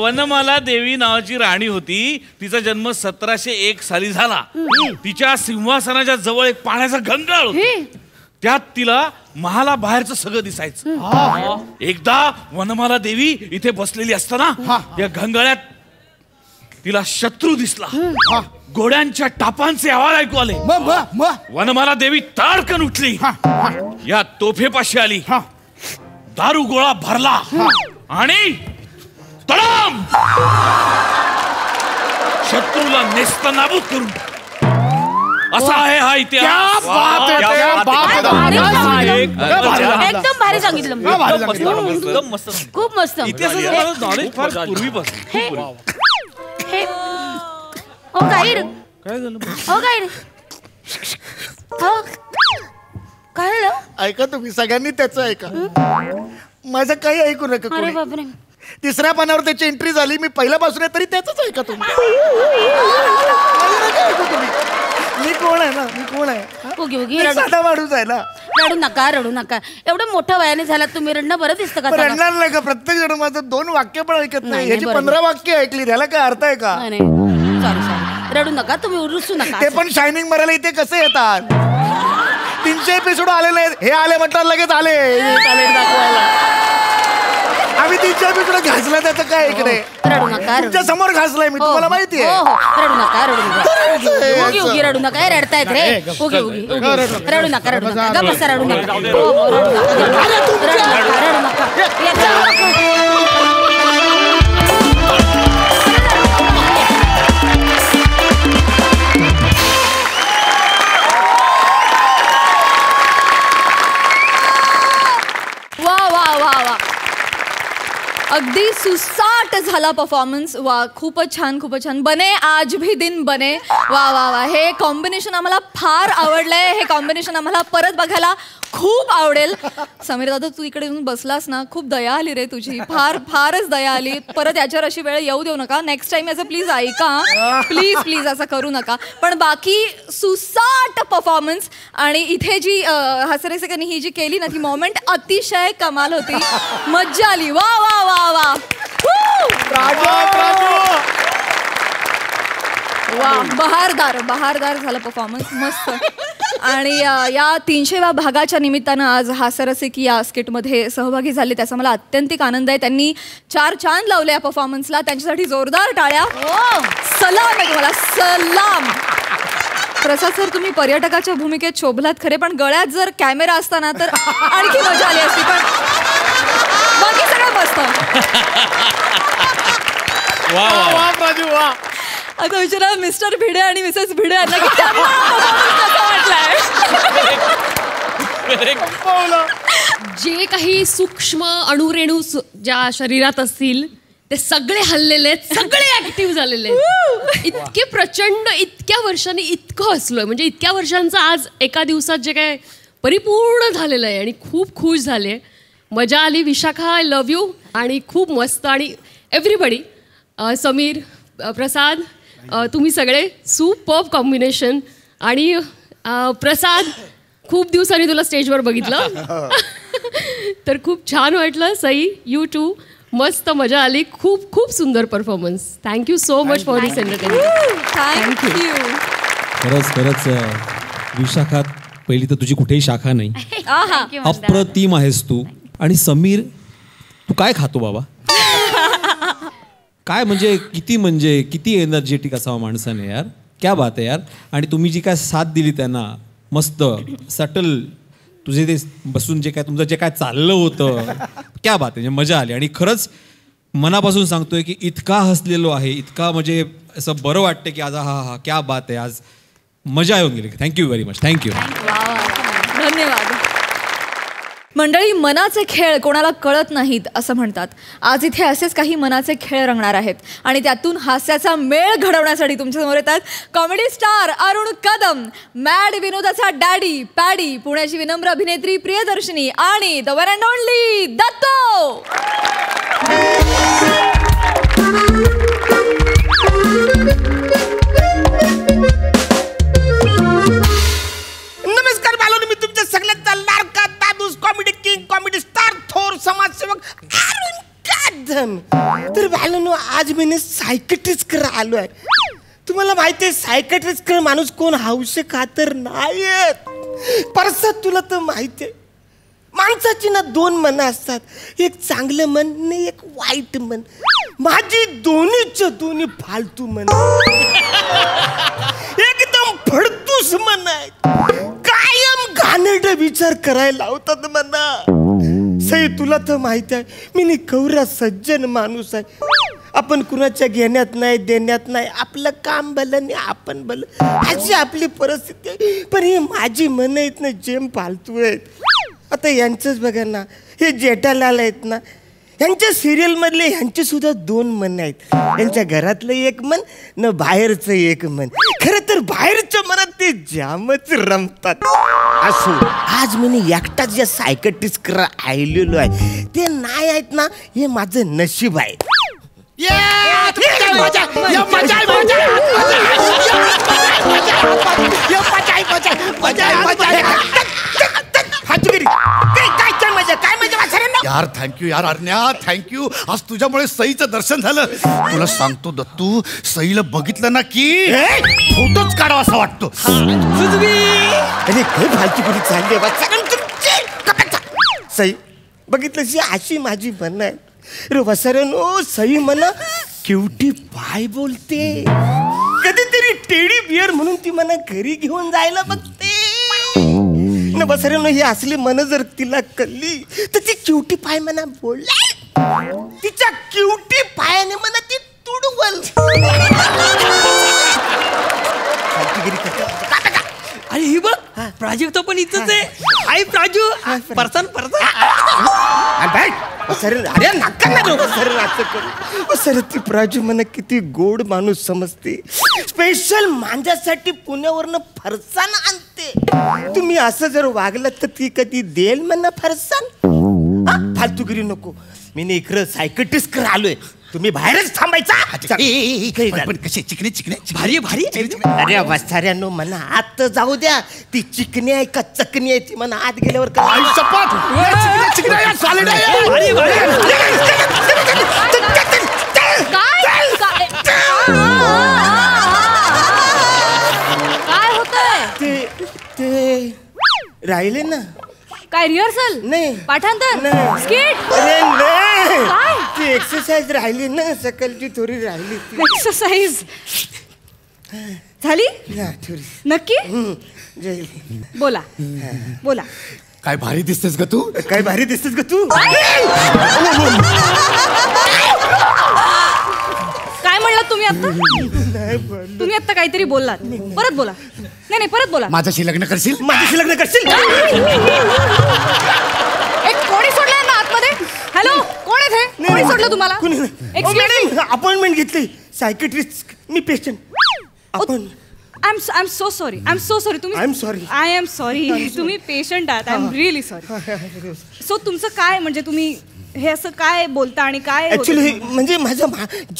वनमाला देवी नावाची राणी होती. तिचा जन्म 1701 साली झाला. तिच्या सिंहासनाच्या जवळ एक पाण्याचा घंगाळ होता. त्यात तिला महाला बाहेरचं सगळं दिसायचं. एकदा वनमाला देवी इथे बसलेली असताना या घंगाळ्यात तिला शत्रू दिसला. घोड्यांच्या टापांचे आवाज ऐकू आले. वनमाला देवी ताडकन उठली. या तोफेपाशी आली. दारू गोळा भरला आणि तडाम शत्रूला नेस्तनाबूत करून असा आहे हा इतिहास.
एकदम भारी सांगितलं. खूप मस्त.
इतिहासाचं नॉलेज फार पूर्वीपासून.
काय
ऐका तुम्ही सगळ्यांनी त्याचं ऐका. माझं काही ऐकू नका. तिसऱ्या पानावर त्याची एंट्री झाली. मी पहिल्यापासून तरी त्याच ऐका तुम्ही. मी कोण आहे ना? मी कोण आहे? साधा माणूस आहे ना.
रडू नका. एवढं मोठं वयाने झाला तुम्ही. रडणं बरं दिसतं का?
रडणार नाही का? प्रत्येक जण माझं 2 वाक्य पण ऐकत नाही. याची 15 वाक्य ऐकली. त्याला काय अर्थ आहे का?
सॉरी रडू नका तुम्ही. रुसू नका.
ते पण शायनिंग मारायला इथे कसे येतात? 300 एपिसोड आलेले आहेत. हे आले म्हटलं लगेच आले दाखवायला. आम्ही 300 एपिसोड घासला. त्याचं काय इकडे?
रडू नका.
तुमच्या समोर घासलाय मी. तुम्हाला माहिती आहे.
रडू नका. उगी रडू नका. रडतायत रे. उगी रडू नका. बसा. रडू नका. रडू नका.
अगदी सुसाट झाला परफॉर्मन्स. वा, खूपच छान. बने आज भी दिन बने. वा. हे कॉम्बिनेशन आम्हाला फार आवडलंय. हे कॉम्बिनेशन आम्हाला परत बघायला खूप आवडेल. समीर दादा तू इकडे येऊन बसलास ना, खूप दया आली रे तुझी. फारच दया आली. परत याच्यावर अशी वेळ येऊ देऊ नका. नेक्स्ट टाइम याचं प्लीज ऐका. प्लीज असं करू नका. पण बाकी सुसाट परफॉर्मन्स. आणि इथे जी हसरेसेकनी ही जी केली ना ती मोमेंट अतिशय कमाल होती. मज्जा आली. वा. बहारदार झालं परफॉर्मन्स. मस्त. आणि या 300व्या भागाच्या निमित्तानं आज हास्यरसिक या स्किटमध्ये सहभागी झाले. त्याचा मला अत्यंतिक आनंद आहे. त्यांनी 4 चांद लावले या परफॉर्मन्सला. त्यांच्यासाठी जोरदार टाळ्या. सलाम आहे तुम्हाला. सलाम. प्रसाद सर तुम्ही पर्यटकाच्या भूमिकेत शोभलात खरे, पण गळ्यात जर कॅमेरा असताना तर आणखी मजा आली असती. पण बाकी सगळं मस्त. आता विचारा मिस्टर भिडे आणि मिसेस भिडे यांना की त्यांना कसं वाटलंय.
जे काही सूक्ष्म अणुरेणू ज्या शरीरात असतील ते सगळे हल्लेले आहेत, सगळे ऍक्टिव्ह झालेले आहेत. इतके प्रचंड इतक्या वर्षांनी इतकं हसलोय, म्हणजे इतक्या वर्षांचं आज एका दिवसात जे काय परिपूर्ण झालेलं आहे आणि खूप खुश झाले. मजा आली. Vishakha, I love you. आणि खूप मस्त. आणि एव्हरीबडी, समीर, प्रसाद, तुम्ही सगळे सुपर्ब कॉम्बिनेशन. आणि प्रसाद, खूप दिवसांनी तुला स्टेजवर बघितलं तर खूप छान वाटलं. Sai, you too. मस्त मजा आली. खूप खूप सुंदर performance. Thank you so much for this entertainment.
Thank you.
खरंच विशाखा, पहिली तर तुझी कुठेही शाखा नाही. अप्रतिम आहेस तू. आणि समीर, तू काय खातो बाबा? काय म्हणजे किती एनर्जेटिक असावं माणसाने यार. क्या बात आहे यार. आणि तुम्ही जी काय साथ दिली त्यांना, मस्त सटल तुझे ते बसून जे काय तुमचं जे काय चाललं होतं, क्या बात आहे. मजा आली. आणि खरंच मनापासून सांगतोय की इतका हसलेलो आहे, इतका म्हणजे असं बरं वाटतं की आज हा क्या बात आहे. आज मजा येऊन गेली. Thank you very much. थँक्यू.
धन्यवाद. मंडळी, मनाचे खेळ कोणाला कळत नाहीत असं म्हणतात. आज इथे असेच काही मनाचे खेळ रंगणार आहेत आणि त्यातून हास्याचा मेळ घडवण्यासाठी तुमच्यासमोर येतात comedy star Arun Kadam, mad विनोदाचा डॅडी पॅडी, पुण्याची विनम्र अभिनेत्री प्रियदर्शनी आणि द वन अँड ओनली दत्तो.
नमस्कार बालोनी, मी तुमच्या सगळ्यांचा लाडका दादूस, कॉमेडी किंग, कॉमेडी स्टार, थोर समाजसेवक अरुण कदम. तर बालोनो, आज मी सायकेट्रिस्ट कर आलो आहे. तुम्हाला माहिती आहे सायकेट्रिस्ट कर माणूस कोण हौशे खातर नाहीत. परसात तुला तर माहिती आहे माणसाची ना दोन मनं असतात, एक चांगलं मन आणि एक वाईट मन. माझी दोन्हीच्या दोन्ही फालतू मन, एकदम फडतूस मन आहे. कायम घाणेरडा विचार करायला लावतात मना. सई, तुला तर माहिती आहे मी कवरा सज्जन माणूस आहे. आपण कुणाच्या घेण्यात नाही देण्यात नाही, आपलं काम भलं आणि आपण भलं अशी आपली परिस्थिती आहे. पण ही माझी मन आहेत ना जेम फालतू आहेत. आता यांचंच बघा ना, हे जेठालाल आहेत ना, यांच्या सिरियलमधले ह्यांचे सुद्धा दोन मन आहेत. यांच्या घरातलं एक मन न बाहेरचं एक मन. खरं तर बाहेरच्या मनात ते जामच रमतात. असो, आज मी एकटाच या सायकेट्रिस्ट करा आलेलो आहे. ते नाही आहेत ना, हे माझं नशीब आहे.
यार थँक्यू यार अरण्या, थँक्यू. आज तुझ्यामुळे सईचं दर्शन झालं. तुला सांगतो दत्तू, सईला बघितलं ना की फोटोच काढावा असा वाटतो.
सई बघितलं अशी माझी मन आहे रे वसरनो. सई मला क्युटी पाय बोलते. कधीतरी टेडी बियर म्हणून ती मला घरी घेऊन जायला बघते. न बसऱ्यानं ही असली मन जर तिला कळली तर ती क्युटी पाय म्हणा बोलला. तिच्या क्युटी पायाने म्हणा ती तुडवल.
अरे ही बघ, प्राजक्ता पण इथंच आहे. हाय प्राजू. परसन
अरे नका ना सर, ती प्राजू मला किती गोड माणूस समजते. स्पेशल माझ्यासाठी पुण्यावरनं फरसाण आणते. तुम्ही असं जर वागलं तर ती कधी देईल म्हणा फरसाण. फालतूगिरी नको. मी इकडं सायकेट्रिस्ट कर आलोय. तुम्ही बाहेरच थांबायचा.
कसे चिकने चिकने
भारी भारी. अरे वसाऱ्यानो, मला आत जाऊ द्या. ती चिकनी आहे का चकनी आहे ती मला आत गेल्यावर ते राहिले ना.
काय रिहर्सल
नाही,
पाठांतर स्किट.
अरे नाही, ती एक्सरसाइज राहिली ना, सकाळची थोडी राहिली.
एक्सरसाइज झाली नक्की. बोला बोला.
काय भारी दिसतेस ग तू.
काय भारी दिसतेस ग तू.
काय म्हणलात तुम्ही आता? तुम्ही आता काहीतरी बोललात. परत बोला. नाही परत बोला.
माझ्याशी लग्न करशील.
माझ्याशी लग्न करशील.
मध्ये कोणी सोडलं तुम्हाला?
मॅडम अपॉइंटमेंट घेतली सायकेट्रिस्ट मी पेशंट आपण
आय एम सो सॉरी तुम्ही आय एम सॉरी तुम्ही पेशंट आहात. I am really sorry. So तुमचं काय म्हणजे तुम्ही हे असं काय बोलता आणि काय
ऍक्च्युली म्हणजे माझा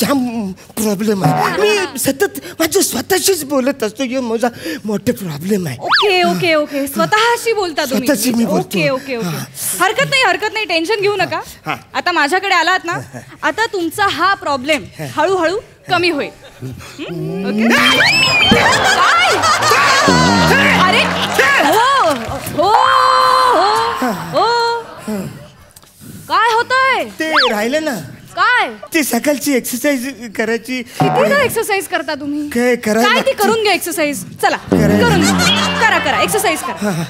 जाम प्रॉब्लेम आहे. मी सतत माझ्या स्वतःशीच बोलत असतो. हे माझा मोठा प्रॉब्लेम आहे.
ओके ओके ओके स्वतःशी बोलता
स्वतःशी
तुम्ही?
मी बोलतो.
ओके ओके ओके हरकत नाही टेन्शन घेऊ नका. आता माझ्याकडे आलात ना आता तुमचा हा प्रॉब्लेम हळूहळू कमी होईल. अरे हो हो हो काय होतंय?
ते राहिलं ना
काय
ते सकाळची एक्सरसाइज करायची.
किती एक्सरसाइज करता तुम्ही?
काय
काय ती करून घ्या एक्सरसाइज. चला करून करा एक्सरसाइज करा.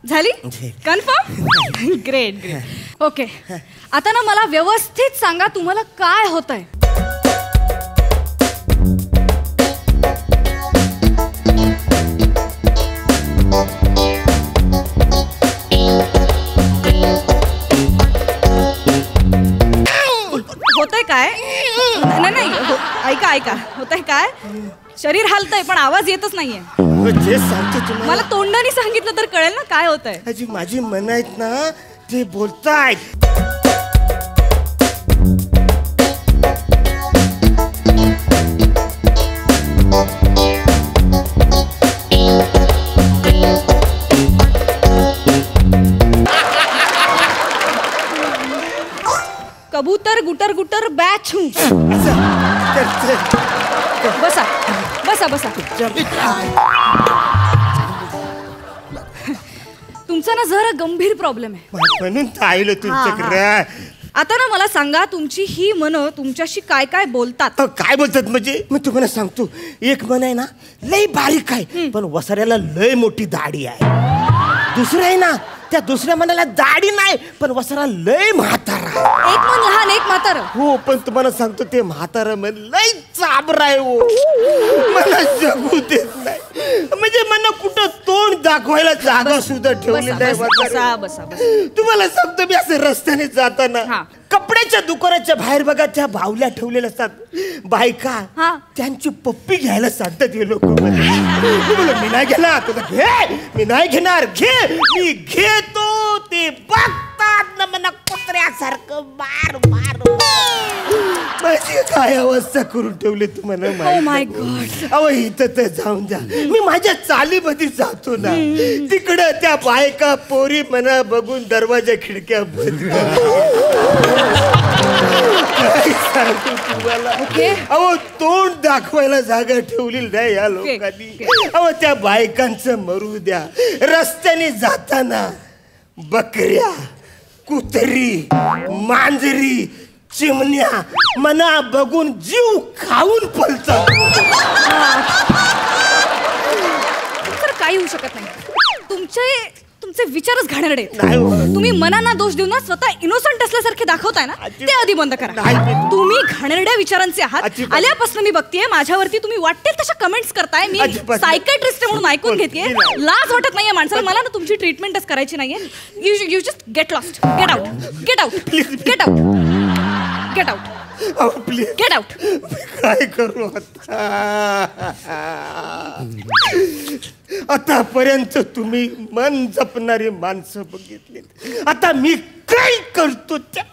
झाली कन्फर्म? Great great. ओके आता ना मला व्यवस्थित सांगा तुम्हाला काय होतंय. होतंय काय? नाही ऐका होतंय काय? शरीर हलतंय पण आवाज येतच नाहीये. मला तोंडाने सांगितलं तर कळेल ना काय होतंय.
माझी मन आहेत ना ते बोलतायत.
कबूतर गुटर गुटर बॅच. बसा बसा बसा. तुमचा ना जरा गंभीर प्रॉब्लेम आहे
म्हणून आलो तुमच्याकडे.
आता ना मला सांगा तुमची ही मनं तुमच्याशी काय काय बोलतात.
काय बोलतात म्हणजे मी तुम्हाला सांगतो. एक मन आहे ना लय बारीक आहे पण वसाऱ्याला लय मोठी दाढी आहे. दुसरं आहे ना त्या दुसऱ्या मनाला दाढी नाही पण वसारा लय म्हातारा.
एक मन लहान एक म्हातारा.
हो पण तुम्हाला सांगतो ते म्हातारा मन लय चाबरा आहे. हो मला जगू देत नाही. म्हणजे मला कुठं तोंड दाखवायला जागा सुद्धा ठेवली नाही. तुम्हाला सांगतो मी असं रस्त्याने जाताना कपड्याच्या दुकानाच्या बाहेर बघा त्या बाहुल्या ठेवलेल्या असतात बायका. त्यांची पप्पी घ्यायला सांगतात हे लोक. मी नाही घेणार तुला घे. मी नाही घेणार घे. मी घेतो ते बघतात ना मला कुत्र्यासारखं मार मार. माझी काय अवस्था करून ठेवली तुम्हाला माहिती. अहो इथं तर जाऊन जा. मी माझ्या चालीमध्ये जातो ना तिकडं त्या बायका पोरी मना बघून दरवाजा खिडक्या बंद. तुम्हाला अहो तोंड दाखवायला जागा ठेवली नाही या लोकांनी. अहो त्या बायकांचं मरू द्या. रस्त्याने जाताना बकऱ्या कुत्री मांजरी चिमण्या मना बघून जीव खाऊन पळतात.
काही होऊ शकत नाही. तुमचे विचारच घाणेरडे. तुम्ही मनांना दोष देऊन ना स्वतः इनोसंट असल्यासारखे दाखवताय ना ते आधी बंद करा. तुम्ही घाणेरड्या विचारांचे आहात. आल्यापासून मी बघतेय माझ्यावरती तुम्ही वाटेल तशा कमेंट्स करताय. मी सायकॅट्रिस्ट म्हणून ऐकून घेतेय. लाज वाटत नाहीये माणसाला. मला ना तुमची ट्रीटमेंटच करायची नाहीये. You just get lost. Get out get out get out get out get out.
काय करू आतापर्यंत तुम्ही मन जपणारी माणसं बघितली. आता मी काय करतो त्या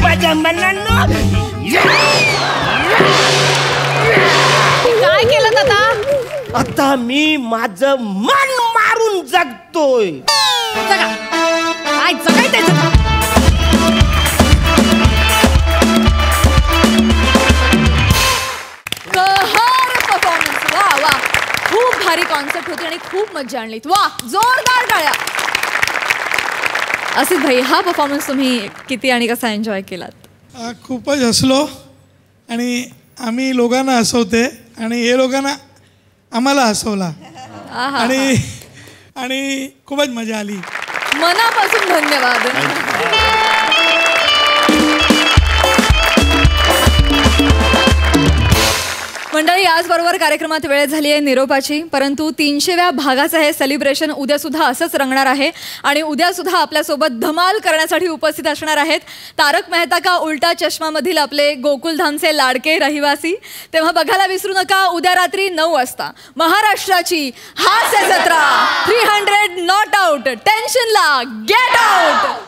माझ्या मनानं
काय केलं आता?
आता मी माझं मन मारून जगतोय.
जगा काय जगायचं. खूप भारी कॉन्सेप्ट होती आणि खूप मजा आणली. वा जोरदार टाळ्या. असित भाई हा परफॉर्मन्स तुम्ही किती आणि कसा एन्जॉय केलात?
खूपच हसलो आणि आम्ही लोकांना हसवते आणि हे लोकांना आम्हाला हसवला आणि खूपच मजा आली.
मनापासून धन्यवाद. मंडळी, याचबरोबर कार्यक्रमात वेळ झाली आहे निरोपाची. परंतु 300व्या भागाचं हे सेलिब्रेशन उद्या सुद्धा असंच रंगणार आहे. आणि उद्या सुद्धा आपल्यासोबत धमाल करण्यासाठी उपस्थित असणार आहेत तारक मेहता का उलटा चष्मा मधील आपले गोकुलधामचे लाडके रहिवासी. तेव्हा बघायला विसरू नका, उद्या रात्री 9 वाजता महाराष्ट्राची हास्य जत्रा 300 नॉट आउट, टेन्शनला गेट आउट.